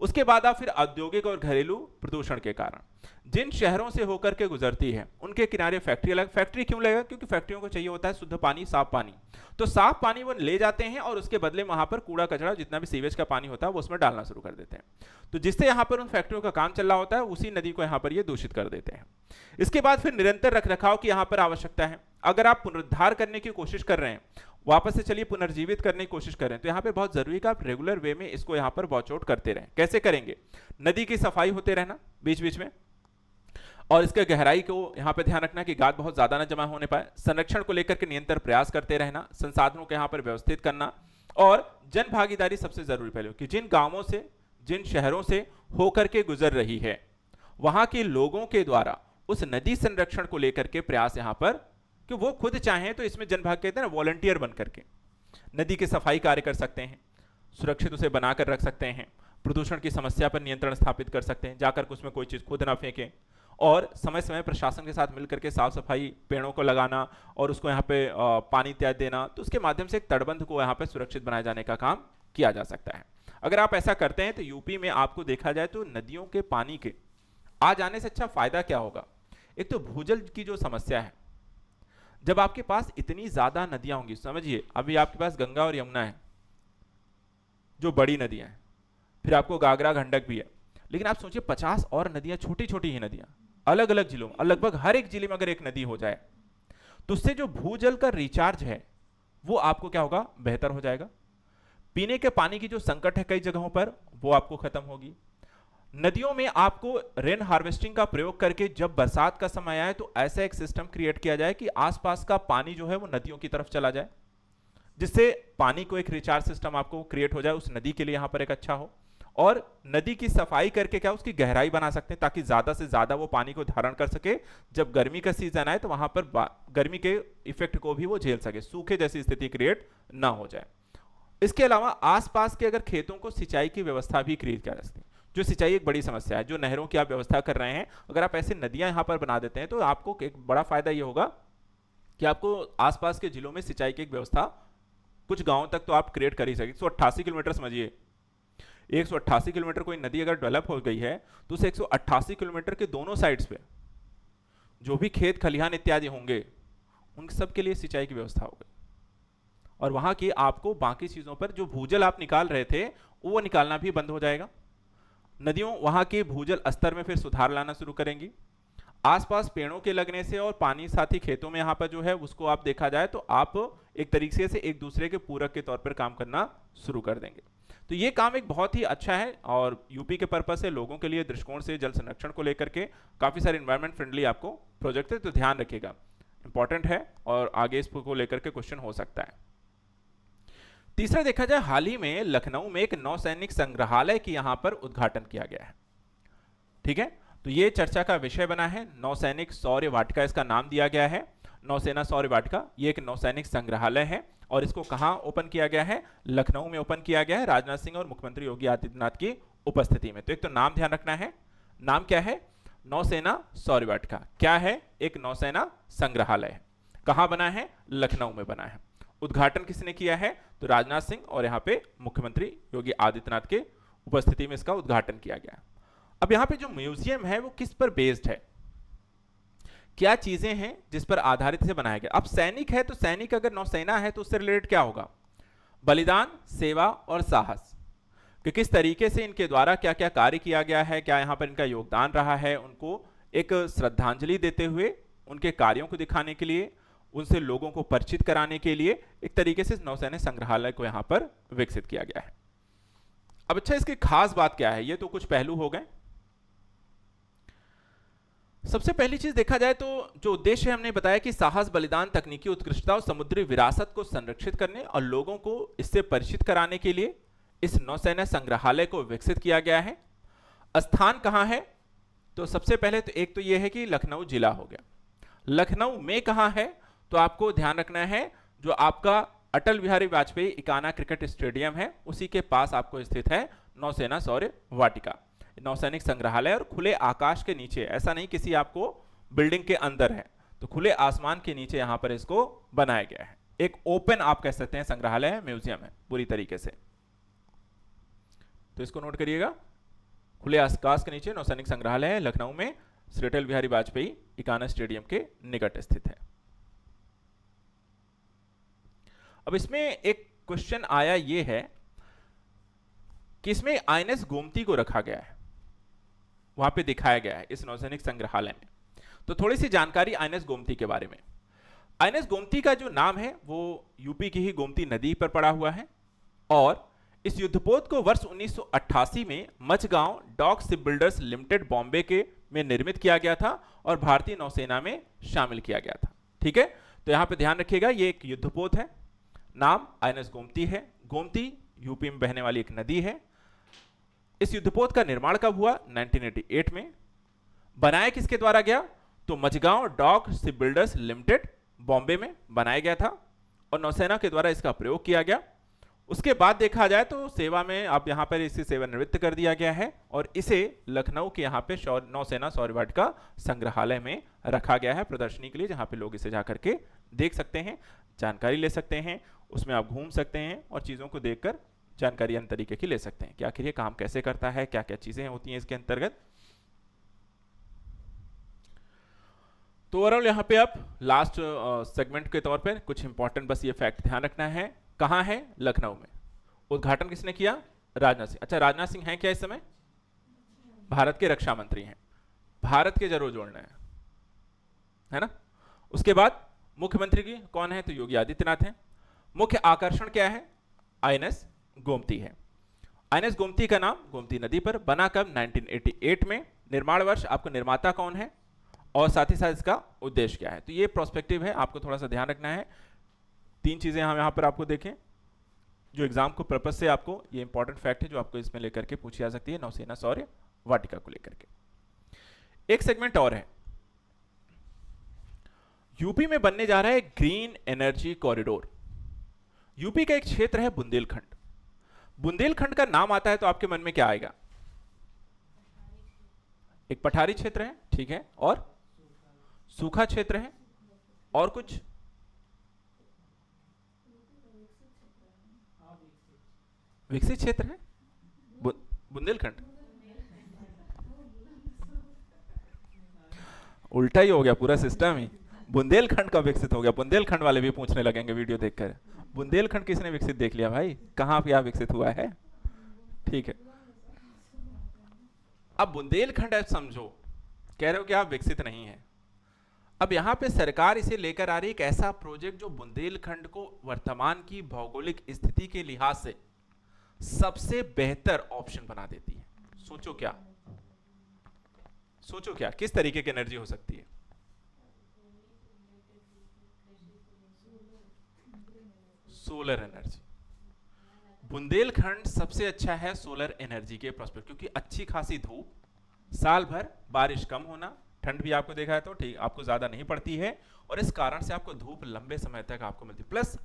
उसके बाद आप फिर औद्योगिक और घरेलू प्रदूषण के कारण जिन शहरों से होकर के गुजरती है उनके किनारे फैक्ट्री लगा। फैक्ट्री क्यों लगा? क्योंकि फैक्ट्रियों को चाहिए होता है शुद्ध पानी, साफ पानी। तो साफ पानी वो ले जाते हैं और उसके बदले वहां पर कूड़ा कचरा, जितना भी सीवेज का पानी होता है, वो उसमें डालना शुरू कर देते हैं। तो जिससे यहाँ पर उन फैक्ट्रियों का काम चल रहा होता है, उसी नदी को यहाँ पर ये दूषित कर देते हैं। इसके बाद फिर निरंतर रखरखाव की यहाँ पर आवश्यकता है। अगर आप पुनरुद्धार करने की कोशिश कर रहे हैं, वापस से चलिए पुनर्जीवित करने की कोशिश करें, तो यहाँ पे बहुत जरूरी है कि आप रेगुलर वे में इसको यहाँ पर वॉच आउट करते रहें। कैसे करेंगे? नदी की सफाई होते रहना बीच बीच में, और इसके गहराई को यहाँ पे ध्यान रखना कि गाद बहुत ज्यादा ना जमा होने पाए। संरक्षण को लेकर के निरंतर प्रयास करते रहना, संसाधनों को यहाँ पर व्यवस्थित करना, और जन भागीदारी सबसे जरूरी पहले कि जिन गांवों से, जिन शहरों से होकर के गुजर रही है, वहां के लोगों के द्वारा उस नदी संरक्षण को लेकर के प्रयास यहाँ पर कि वो खुद चाहें तो इसमें जनभाग कहते हैं ना, वॉलंटियर बन करके नदी के सफाई कार्य कर सकते हैं, सुरक्षित उसे बनाकर रख सकते हैं, प्रदूषण की समस्या पर नियंत्रण स्थापित कर सकते हैं, जाकर के उसमें कोई चीज खुद ना फेंकें, और समय समय प्रशासन के साथ मिलकर के साफ सफाई, पेड़ों को लगाना और उसको यहाँ पे पानी इत्यादि देना। तो उसके माध्यम से एक तटबंध को यहाँ पे सुरक्षित बनाए जाने का काम किया जा सकता है। अगर आप ऐसा करते हैं तो यूपी में आपको देखा जाए तो नदियों के पानी के आ जाने से अच्छा फायदा क्या होगा? एक तो भूजल की जो समस्या है, जब आपके पास इतनी ज्यादा नदियां होंगी, समझिए अभी आपके पास गंगा और यमुना है जो बड़ी नदियां हैं, फिर आपको गागरा गंडक भी है, लेकिन आप सोचिए 50 और नदियां, छोटी छोटी ही नदियां अलग अलग जिलों में, लगभग हर एक जिले में अगर एक नदी हो जाए तो उससे जो भूजल का रिचार्ज है वो आपको क्या होगा? बेहतर हो जाएगा। पीने के पानी की जो संकट है कई जगहों पर, वो आपको खत्म होगी। नदियों में आपको रेन हार्वेस्टिंग का प्रयोग करके जब बरसात का समय आए तो ऐसा एक सिस्टम क्रिएट किया जाए कि आसपास का पानी जो है वो नदियों की तरफ चला जाए, जिससे पानी को एक रिचार्ज सिस्टम आपको क्रिएट हो जाए, उस नदी के लिए यहां पर एक अच्छा हो। और नदी की सफाई करके क्या उसकी गहराई बना सकते हैं ताकि ज्यादा से ज्यादा वो पानी को धारण कर सके। जब गर्मी का सीजन आए तो वहां पर गर्मी के इफेक्ट को भी वो झेल सके, सूखे जैसी स्थिति क्रिएट ना हो जाए। इसके अलावा आसपास के अगर खेतों को सिंचाई की व्यवस्था भी क्रिएट कर सकते हैं। जो सिंचाई एक बड़ी समस्या है, जो नहरों की आप व्यवस्था कर रहे हैं, अगर आप ऐसे नदियां यहां पर बना देते हैं तो आपको एक बड़ा फायदा यह होगा कि आपको आसपास के जिलों में सिंचाई की एक व्यवस्था कुछ गांवों तक तो आप क्रिएट कर ही सकें। 188 किलोमीटर समझिए, 188 किलोमीटर कोई नदी अगर डेवलप हो गई है तो उस 188 किलोमीटर के दोनों साइड्स पे जो भी खेत खलिहान इत्यादि होंगे उन सब के लिए सिंचाई की व्यवस्था हो गई, और वहां की आपको बाकी चीजों पर जो भूजल आप निकाल रहे थे वो निकालना भी बंद हो जाएगा। नदियों वहां के भूजल स्तर में फिर सुधार लाना शुरू करेंगी। आसपास पेड़ों के लगने से और पानी साथ ही खेतों में यहाँ पर जो है उसको आप देखा जाए तो आप एक तरीके से एक दूसरे के पूरक के तौर पर काम करना शुरू कर देंगे। तो ये काम एक बहुत ही अच्छा है और यूपी के पर्पज से, लोगों के लिए दृष्टिकोण से, जल संरक्षण को लेकर के काफी सारे एनवायरमेंट फ्रेंडली आपको प्रोजेक्ट है, तो ध्यान रखिएगा, इंपॉर्टेंट है और आगे इसको लेकर के क्वेश्चन हो सकता है। तीसरा देखा जाए, हाल ही में लखनऊ में एक नौसैनिक संग्रहालय की यहां पर उद्घाटन किया गया है। ठीक है, तो ये चर्चा का विषय बना है। नौसैनिक शौर्य वाटिका इसका नाम दिया गया है, नौसेना शौर्य वाटिका। ये एक नौसैनिक संग्रहालय है और इसको कहां ओपन किया गया है? लखनऊ में ओपन किया गया है, राजनाथ सिंह और मुख्यमंत्री योगी आदित्यनाथ की उपस्थिति में। तो एक तो नाम ध्यान रखना है, नाम क्या है? नौसेना शौर्य वाटिका। क्या है? एक नौसेना संग्रहालय है। कहां बना है? लखनऊ में बना है। उद्घाटन किसने किया है? तो राजनाथ सिंह और यहाँ पे मुख्यमंत्री योगी आदित्यनाथ के उपस्थिति में इसका उद्घाटन किया गया। अब यहाँ पे जो म्यूजियम है वो किस पर बेस्ड है, क्या चीजें हैं जिस पर आधारित से बनाया गया? अब सैनिक है तो सैनिक अगर नौसेना है तो उससे रिलेटेड क्या होगा? बलिदान, सेवा और साहस, कि किस तरीके से इनके द्वारा क्या क्या कार्य किया गया है, क्या यहाँ पर इनका योगदान रहा है, उनको एक श्रद्धांजलि देते हुए उनके कार्यों को दिखाने के लिए, उनसे लोगों को परिचित कराने के लिए एक तरीके से नौसैनिक संग्रहालय को यहां पर विकसित किया गया है। अब अच्छा, इसकी खास बात क्या है? ये तो कुछ पहलू हो गए। सबसे पहली चीज देखा जाए तो जो उद्देश्य है, हमने बताया कि साहस, बलिदान, तकनीकी उत्कृष्टता और समुद्री विरासत को संरक्षित करने और लोगों को इससे परिचित कराने के लिए इस नौसैनिक संग्रहालय को विकसित किया गया है। स्थान कहां है? तो सबसे पहले तो एक तो यह है कि लखनऊ जिला हो गया। लखनऊ में कहां है? तो आपको ध्यान रखना है, जो आपका अटल बिहारी वाजपेयी इकाना क्रिकेट स्टेडियम है, उसी के पास आपको स्थित है नौसेना शौर्य वाटिका, नौसैनिक संग्रहालय। और खुले आकाश के नीचे, ऐसा नहीं किसी आपको बिल्डिंग के अंदर है, तो खुले आसमान के नीचे यहां पर इसको बनाया गया है। एक ओपन आप कह सकते हैं संग्रहालय है, म्यूजियम है पूरी तरीके से। तो इसको नोट करिएगा, खुले आकाश के नीचे नौसैनिक संग्रहालय है, लखनऊ में श्री अटल बिहारी वाजपेयी इकाना स्टेडियम के निकट स्थित है। अब इसमें एक क्वेश्चन आया ये है कि इसमें आईएनएस गोमती को रखा गया है, वहां पे दिखाया गया है इस नौसैनिक संग्रहालय में। तो थोड़ी सी जानकारी आईएनएस गोमती के बारे में। आईएनएस गोमती का जो नाम है वो यूपी की ही गोमती नदी पर पड़ा हुआ है, और इस युद्धपोत को वर्ष 1988 में Mazagon dock ship builders limited Bombay के में निर्मित किया गया था और भारतीय नौसेना में शामिल किया गया था। ठीक है, तो यहां पे ध्यान रखिएगा, ये एक युद्धपोत है, नाम आईएनएस गोमती है। गोमती यूपी में बहने वाली एक नदी है। इस युद्धपोत का निर्माण कब हुआ? 1988 में। बनाया किसके द्वारा गया? तो Mazagon dock ship builders limited Bombay में बनाया गया था और नौसेना के द्वारा इसका प्रयोग किया गया। उसके बाद देखा जाए तो सेवा में अब यहां पर इसे सेवानिवृत्त कर दिया गया है और इसे लखनऊ के यहां पे नौसेना शौर्य वाटिका संग्रहालय में रखा गया है प्रदर्शनी के लिए, जहां पे लोग इसे जाकर के देख सकते हैं, जानकारी ले सकते हैं, उसमें आप घूम सकते हैं और चीजों को देखकर जानकारी अन्य तरीके की ले सकते हैं कि आखिर ये काम कैसे करता है, क्या क्या चीजें होती हैं इसके अंतर्गत। तो ओवरऑल यहाँ पे आप लास्ट सेगमेंट के तौर पर कुछ इंपॉर्टेंट बस ये फैक्ट ध्यान रखना है। कहां है? लखनऊ में। उद्घाटन किसने किया? राजनाथ सिंह। अच्छा, राजनाथ सिंह हैं क्या इस समय? भारत के रक्षा मंत्री हैं। भारत के जरूर जोड़ना है ना। उसके बाद मुख्यमंत्री की कौन है? तो योगी आदित्यनाथ हैं। मुख्य आकर्षण क्या है? आईएनएस गोमती है। आईएनएस गोमती का नाम गोमती नदी पर बना कब? 1988 में। निर्माण वर्ष, आपको निर्माता कौन है और साथ ही साथ इसका उद्देश्य क्या है। तो ये प्रोस्पेक्टिव है, आपको थोड़ा सा ध्यान रखना है। तीन चीजें हम यहां पर आपको देखें जो एग्जाम को पर्पस से आपको, ये इंपॉर्टेंट फैक्ट है जो आपको इसमें लेकर के पूछी जा सकती है नौसेना शौर्य वाटिका को लेकर के। एक सेगमेंट और है, यूपी में बनने जा रहा है ग्रीन एनर्जी कॉरिडोर। यूपी का एक क्षेत्र है बुंदेलखंड। बुंदेलखंड का नाम आता है तो आपके मन में क्या आएगा? एक पठारी क्षेत्र है, ठीक है, और सूखा क्षेत्र है, और कुछ? विकसित क्षेत्र है बुंदेलखंड। उल्टा ही हो गया पूरा सिस्टम ही, बुंदेलखंड का विकसित हो गया। बुंदेलखंड वाले भी पूछने लगेंगे वीडियो देखकर, बुंदेलखंड किसने विकसित देख लिया भाई, कहां पे विकसित हुआ है? ठीक है, अब बुंदेलखंड आप समझो, कह रहे हो कि आप विकसित नहीं है। अब यहां पे सरकार इसे लेकर आ रही एक ऐसा प्रोजेक्ट जो बुंदेलखंड को वर्तमान की भौगोलिक स्थिति के लिहाज से सबसे बेहतर ऑप्शन बना देती है। सोचो क्या, सोचो क्या, किस तरीके की एनर्जी हो सकती है? Solar energy. बुंदेलखंड सबसे अच्छा है सोलर एनर्जी के प्रोस्पेक्ट, क्योंकि अच्छी खासी धूप, साल भर बारिश कम होना, ठंड भी आपको देखा है तो ठीक आपको ज्यादा नहीं पड़ती है और इस कारण से आपको धूप लंबे समय तक आपको मिलती है। प्लस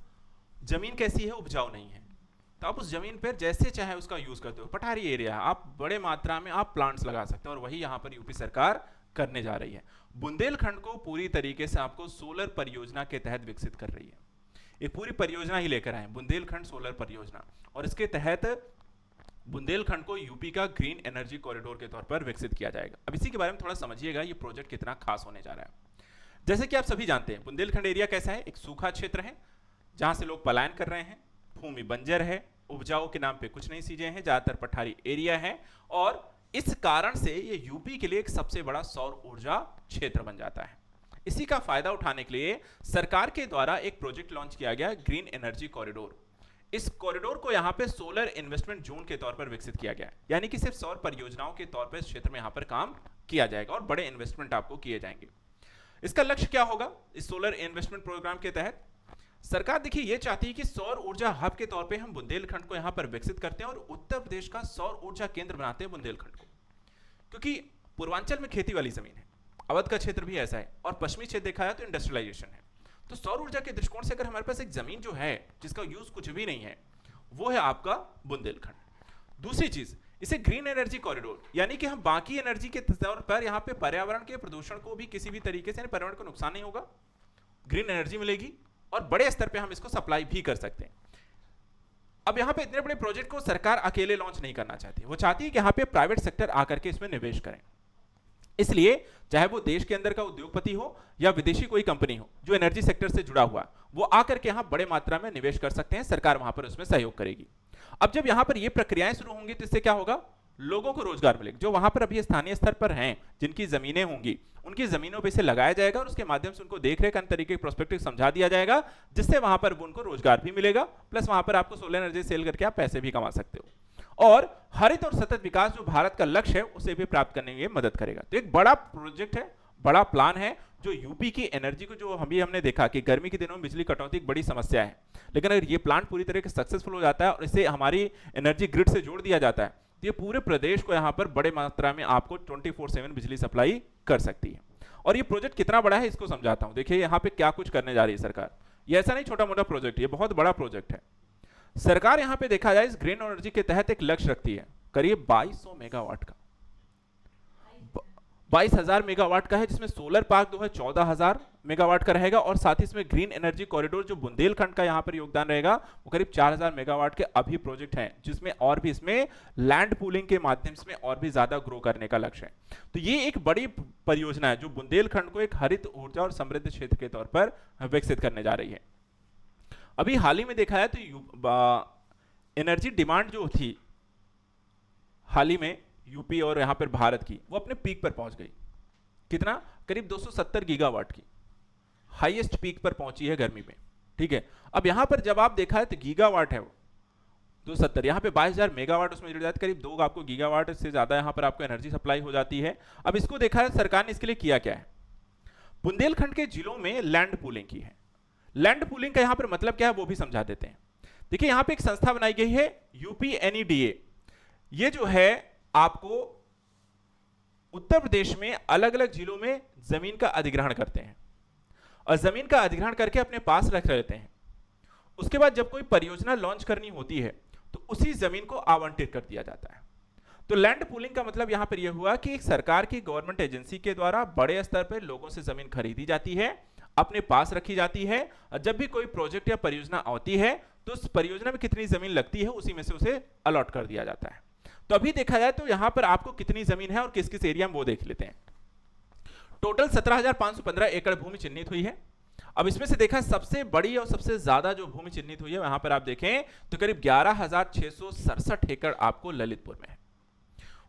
जमीन कैसी है? उपजाऊ नहीं है, तो आप उस जमीन पर जैसे चाहे उसका यूज करते हो। पठारी एरिया है, आप बड़े मात्रा में आप प्लांट्स लगा सकते हो और वही यहां पर यूपी सरकार करने जा रही है। बुंदेलखंड को पूरी तरीके से आपको सोलर परियोजना के तहत विकसित कर रही है। एक पूरी परियोजना ही लेकर आए, बुंदेलखंड सोलर परियोजना, और इसके तहत बुंदेलखंड को यूपी का ग्रीन एनर्जी कॉरिडोर के तौर पर विकसित किया जाएगा। अब इसी के बारे में थोड़ा समझिएगा ये प्रोजेक्ट कितना खास होने जा रहा है। जैसे कि आप सभी जानते हैं बुंदेलखंड एरिया कैसा है? एक सूखा क्षेत्र है जहां से लोग पलायन कर रहे हैं, भूमि बंजर है, उपजाऊ के नाम पे कुछ नहीं चीजें हैं, ज्यादातर पठारी एरिया है और इस कारण से ये यूपी के लिए एक सबसे बड़ा सौर ऊर्जा क्षेत्र बन जाता है। इसी का फायदा उठाने के लिए सरकार के द्वारा एक प्रोजेक्ट लॉन्च किया गया, ग्रीन एनर्जी कॉरिडोर। इस कॉरिडोर को यहाँ पे सोलर इन्वेस्टमेंट जोन के तौर पर विकसित किया गया है, यानी कि सिर्फ सौर परियोजनाओं के तौर पर इस क्षेत्र में यहाँ पर काम किया जाएगा और बड़े इन्वेस्टमेंट आपको किए जाएंगे। इसका लक्ष्य क्या होगा? इस सोलर इन्वेस्टमेंट प्रोग्राम के तहत सरकार देखिए ये चाहती है कि सौर ऊर्जा हब के तौर पे हम बुंदेलखंड को यहाँ पर विकसित करते हैं और उत्तर प्रदेश का सौर ऊर्जा केंद्र बनाते हैं बुंदेलखंड को, क्योंकि पूर्वांचल में खेती वाली जमीन है, अवध का क्षेत्र भी ऐसा है और पश्चिमी क्षेत्र देखा है तो इंडस्ट्रियलाइजेशन है। तो सौर ऊर्जा के दृष्टिकोण से अगर हमारे पास एक जमीन जो है जिसका यूज कुछ भी नहीं है, वो है आपका बुंदेलखंड। दूसरी चीज, इसे ग्रीन एनर्जी कॉरिडोर, यानी कि हम बाकी एनर्जी के तौर पर यहाँ पे पर्यावरण के प्रदूषण को भी किसी भी तरीके से पर्यावरण को नुकसान नहीं होगा, ग्रीन एनर्जी मिलेगी और बड़े स्तर पे हम इसको सप्लाई भी कर सकते हैं। अब यहाँ पे इतने बड़े प्रोजेक्ट को सरकार अकेले लॉन्च नहीं करना चाहती, वो चाहती है कि यहाँ पे प्राइवेट सेक्टर आकर के इसमें निवेश करें। इसलिए चाहे वो देश के अंदर का उद्योगपति हो या विदेशी कोई कंपनी हो जो एनर्जी सेक्टर से जुड़ा हुआ, वो आकर के यहाँ बड़े मात्रा में निवेश कर सकते हैं, सरकार वहां पर उसमें सहयोग करेगी। अब जब यहाँ पर ये प्रक्रियाएं शुरू होंगी तो इससे क्या होगा? लोगों को रोजगार मिलेगा, जो वहां पर अभी स्थानीय स्तर पर हैं, जिनकी जमीनें होंगी, उनकी जमीनों पे इसे लगाया जाएगा और उसके माध्यम से उनको देख रेख अन्य तरीके के प्रोस्पेक्टिव समझा दिया जाएगा, जिससे वहां पर उनको रोजगार भी मिलेगा, प्लस वहां पर आपको सोलर एनर्जी सेल करके आप पैसे भी कमा सकते हो और हरित और सतत विकास जो भारत का लक्ष्य है उसे भी प्राप्त करने में मदद करेगा। तो एक बड़ा प्रोजेक्ट है, बड़ा प्लान है, जो यूपी की एनर्जी को, जो हमने देखा कि गर्मी के दिनों में बिजली कटौती एक बड़ी समस्या है, लेकिन अगर ये प्लांट पूरी तरह से सक्सेसफुल हो जाता है और इसे हमारी एनर्जी ग्रिड से जोड़ दिया जाता है, तो ये पूरे प्रदेश को यहाँ पर बड़े मात्रा में आपको 24/7 बिजली सप्लाई कर सकती है। और ये प्रोजेक्ट कितना बड़ा है इसको समझाता हूँ। देखिए यहाँ पे क्या कुछ करने जा रही है सरकार, ये ऐसा नहीं छोटा मोटा प्रोजेक्ट, ये बहुत बड़ा प्रोजेक्ट है। सरकार यहाँ पे देखा जाए इस ग्रीन एनर्जी के तहत एक लक्ष्य रखती है करीब 2200 मेगावाट का, 22,000 मेगावाट का है, जिसमें सोलर पार्क जो है 14,000 मेगावाट का रहेगा और साथ ही इसमें ग्रीन एनर्जी कॉरिडोर जो बुंदेलखंड का यहाँ पर योगदान रहेगा वो करीब 4,000 मेगावाट के अभी प्रोजेक्ट हैं, जिसमें और भी इसमें लैंड पूलिंग के माध्यम से और भी ज्यादा ग्रो करने का लक्ष्य है। तो ये एक बड़ी परियोजना है जो बुंदेलखंड को एक हरित ऊर्जा और समृद्ध क्षेत्र के तौर पर विकसित करने जा रही है। अभी हाल ही में देखा है तो एनर्जी डिमांड जो थी हाल ही में यूपी और यहां पर भारत की, वो अपने पीक पर पहुंच गई। कितना? करीब 270 गीगावाट की हाईएस्ट पीक पर पहुंची है गर्मी में। ठीक है, अब यहां पर जब आप देखा है तो गीगावाट है वो 270, यहां पे 22,000 मेगावाट उसमें जुड़ जाते, करीब 2 आपको गीगावाट से ज्यादा यहां पर आपको एनर्जी सप्लाई हो जाती है। अब इसको देखा है सरकार ने इसके लिए किया क्या है, बुंदेलखंड के जिलों में लैंड पूलिंग की है। लैंड पूलिंग का यहां पर मतलब क्या है वो भी समझा देते हैं। देखिए यहां पे एक संस्था बनाई गई है UPNEDA, ये जो है आपको उत्तर प्रदेश में अलग अलग जिलों में जमीन का अधिग्रहण करते हैं और जमीन का अधिग्रहण करके अपने पास रख लेते हैं। उसके बाद जब कोई परियोजना लॉन्च करनी होती है तो उसी जमीन को आवंटित कर दिया जाता है। तो लैंड पूलिंग का मतलब यहां पर यह हुआ कि एक सरकार की गवर्नमेंट एजेंसी के द्वारा बड़े स्तर पर लोगों से जमीन खरीदी जाती है, अपने पास रखी जाती है और जब भी कोई प्रोजेक्ट या परियोजना आती है तो उस परियोजना में कितनी जमीन लगती है उसी में से उसे अलॉट कर दिया जाता है। तो अभी देखा जाए तो यहां पर आपको कितनी जमीन है और किस किस एरिया में वो देख लेते हैं। टोटल 17,515 एकड़ भूमि चिन्हित हुई है। अब इसमें से देखा सबसे बड़ी और सबसे ज्यादा जो भूमि चिन्हित हुई है वहां पर आप देखें तो करीब 11,667 एकड़ आपको ललितपुर में है।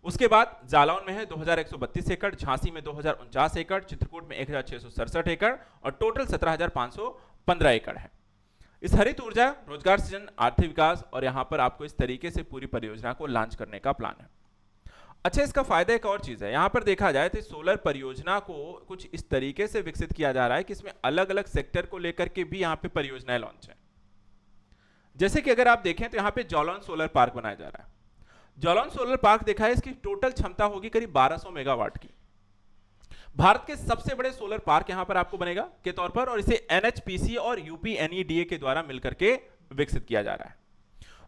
उसके बाद जालौन में है 2,132 एकड़, झांसी में 2,049 एकड़, चित्रकूट में 1,667 एकड़ और टोटल 17,515 एकड़ है। इस हरित ऊर्जा, रोजगार सृजन, आर्थिक विकास और यहां पर आपको इस तरीके से पूरी परियोजना को लॉन्च करने का प्लान है। अच्छा, इसका फायदा एक और चीज है, यहां पर देखा जाए तो सोलर परियोजना को कुछ इस तरीके से विकसित किया जा रहा है कि इसमें अलग अलग सेक्टर को लेकर के भी यहां पे परियोजनाएं लॉन्च है। जैसे कि अगर आप देखें तो यहां पे जालौन सोलर पार्क बनाया जा रहा है। जालौन सोलर पार्क देखा है इसकी टोटल क्षमता होगी करीब 1200 मेगावाट की। भारत के सबसे बड़े सोलर पार्क यहां पर आपको बनेगा के तौर पर और इसे NHPC और UPNEDA के द्वारा मिलकर के विकसित किया जा रहा है।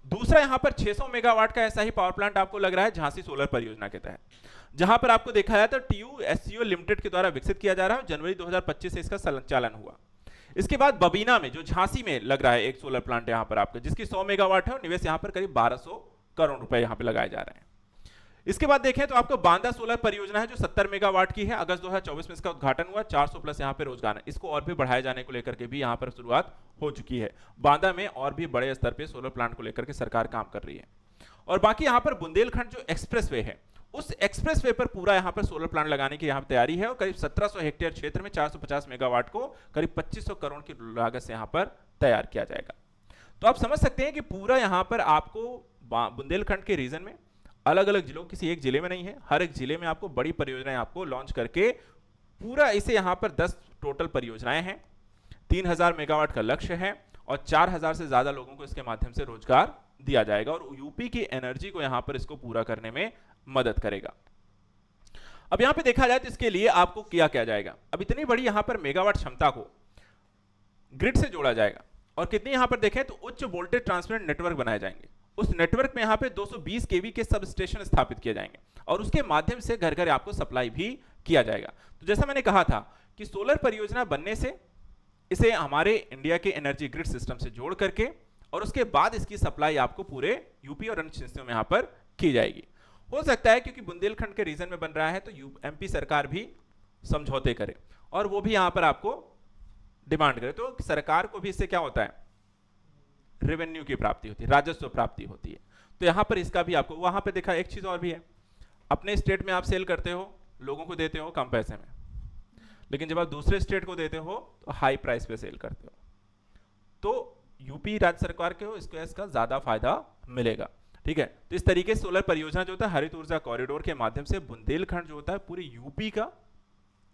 दूसरा यहां पर 600 मेगावाट का ऐसा ही पावर प्लांट आपको लग रहा है झांसी सोलर परियोजना के तहत, जहां पर आपको देखा जाए तो TUSCO लिमिटेड के द्वारा विकसित किया जा रहा है। जनवरी 2025 से इसका संचालन हुआ। इसके बाद बबीना में जो झांसी में लग रहा है एक सोलर प्लांट यहां पर आपका, जिसकी 100 मेगावाट है और निवेश यहां पर करीब 1200 करोड़ रुपए यहां पे लगाए जा रहे हैं। इसके बाद देखें तो आपको बांदा सोलर परियोजना है जो 70 मेगावाट की है। अगस्त 2024 में इसका उद्घाटन हुआ। 400 प्लस यहां पे रोजगार है। इसको और भी बढ़ाए जाने को लेकर के भी यहां पर शुरुआत हो चुकी है। बांदा में और भी बड़े स्तर पे सोलर प्लांट को लेकर के सरकार काम कर रही है। और बाकी यहां पर बुंदेलखंड जो एक्सप्रेसवे है उस एक्सप्रेस वे पर पूरा यहाँ पर सोलर प्लांट लगाने की यहाँ पर तैयारी है और करीब 1700 हेक्टेयर क्षेत्र में 450 मेगावाट को करीब 2500 करोड़ की लागत से यहाँ पर तैयार किया जाएगा। तो आप समझ सकते हैं कि पूरा यहाँ पर आपको बुंदेलखंड के रीजन में अलग अलग जिलों, किसी एक जिले में नहीं है, हर एक जिले में आपको बड़ी परियोजनाएं आपको लॉन्च करके पूरा इसे यहाँ पर 10 टोटल परियोजनाएं हैं, 3000 मेगावाट का लक्ष्य है और 4000 से ज्यादा लोगों को इसके माध्यम से रोजगार दिया जाएगा और यूपी की एनर्जी को यहाँ पर इसको पूरा करने में मदद करेगा। अब यहाँ पे देखा जाए तो इसके लिए आपको क्या जाएगा, अब इतनी बड़ी यहाँ पर मेगावाट क्षमता को ग्रिड से जोड़ा जाएगा और कितनी यहाँ पर देखें तो उच्च वोल्टेज ट्रांसमिट नेटवर्क बनाए जाएंगे। उस नेटवर्क में यहाँ पे 220 केवी के सब स्टेशन स्थापित किए जाएंगे और उसके माध्यम से घर घर आपको सप्लाई भी किया जाएगा। तो जैसा मैंने कहा था कि सोलर परियोजना बनने से इसे हमारे इंडिया के एनर्जी ग्रिड सिस्टम से जोड़ करके और उसके बाद इसकी सप्लाई आपको पूरे यूपी और अन्य क्षेत्रों में यहाँ पर की जाएगी। हो सकता है क्योंकि बुंदेलखंड के रीजन में बन रहा है तो एमपी सरकार भी समझौते करे और वो भी यहाँ पर आपको डिमांड करे, तो सरकार को भी इससे क्या होता है, रेवेन्यू की प्राप्ति होती है, राजस्व प्राप्ति होती है। तो यहाँ पर इसका भी आपको, वहां पे देखा एक चीज और भी है, अपने स्टेट में आप सेल करते हो, लोगों को देते हो कम पैसे में, लेकिन जब आप दूसरे स्टेट को देते हो तो हाई प्राइस पे सेल करते हो, तो यूपी राज्य सरकार को इसका ज्यादा फायदा मिलेगा। ठीक है, तो इस तरीके से सोलर परियोजना जो होता है हरित ऊर्जा कॉरिडोर के माध्यम से बुंदेलखंड जो होता है पूरे यूपी का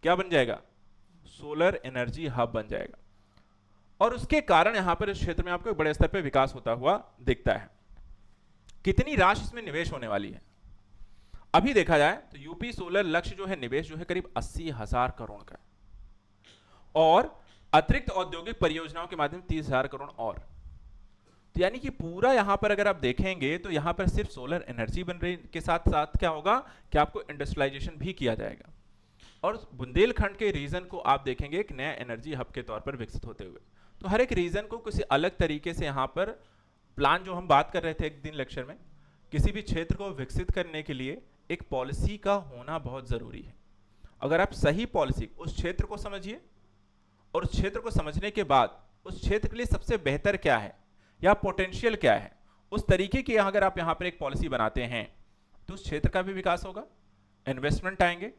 क्या बन जाएगा, सोलर एनर्जी हब बन जाएगा और उसके कारण यहां पर इस क्षेत्र में आपको एक बड़े स्तर पर विकास होता हुआ दिखता है। कितनी राशि इसमें निवेश होने वाली है, अभी देखा जाए तो यूपी सोलर लक्ष्य जो है निवेश जो है करीब 80,000 करोड़ का और अतिरिक्त औद्योगिक परियोजनाओं के माध्यम 30,000 करोड़ और, तो यानी कि पूरा यहां पर अगर आप देखेंगे तो यहां पर सिर्फ सोलर एनर्जी बन रही के साथ साथ क्या होगा कि आपको इंडस्ट्रियलाइजेशन भी किया जाएगा और बुंदेलखंड के रीजन को आप देखेंगे एक नया एनर्जी हब के तौर पर विकसित होते हुए। तो हर एक रीजन को किसी अलग तरीके से यहाँ पर प्लान, जो हम बात कर रहे थे एक दिन लेक्चर में, किसी भी क्षेत्र को विकसित करने के लिए एक पॉलिसी का होना बहुत जरूरी है। अगर आप सही पॉलिसी उस क्षेत्र को समझिए और उस क्षेत्र को समझने के बाद उस क्षेत्र के लिए सबसे बेहतर क्या है या पोटेंशियल क्या है, उस तरीके की अगर आप यहाँ पर एक पॉलिसी बनाते हैं तो उस क्षेत्र का भी विकास होगा, इन्वेस्टमेंट आएंगे,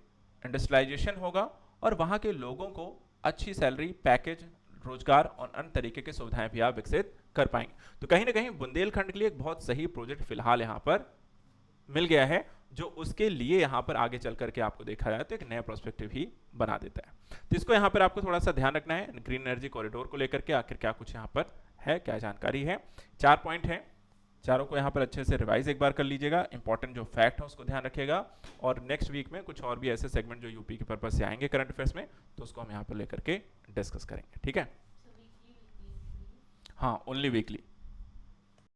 इंडस्ट्रियलाइजेशन होगा और वहां के लोगों को अच्छी सैलरी, पैकेज, रोजगार और अन्य तरीके की सुविधाएं भी आप विकसित कर पाएंगे। तो कहीं ना कहीं बुंदेलखंड के लिए एक बहुत सही प्रोजेक्ट फिलहाल यहाँ पर मिल गया है, जो उसके लिए यहाँ पर आगे चल करके आपको देखा जाए तो एक नया प्रोस्पेक्टिव ही बना देता है। तो इसको यहाँ पर आपको थोड़ा सा ध्यान रखना है, ग्रीन एनर्जी कॉरिडोर को लेकर के आखिर क्या कुछ यहाँ पर है, क्या जानकारी है। 4 पॉइंट है, चारों को यहाँ पर अच्छे से रिवाइज एक बार कर लीजिएगा, इंपॉर्टेंट जो फैक्ट है उसको ध्यान रखिएगा और नेक्स्ट वीक में कुछ और भी ऐसे सेगमेंट जो यूपी के पर्पज से आएंगे करंट अफेयर्स में, तो उसको हम यहाँ पर लेकर के डिस्कस करेंगे। ठीक है, हाँ, ओनली वीकली।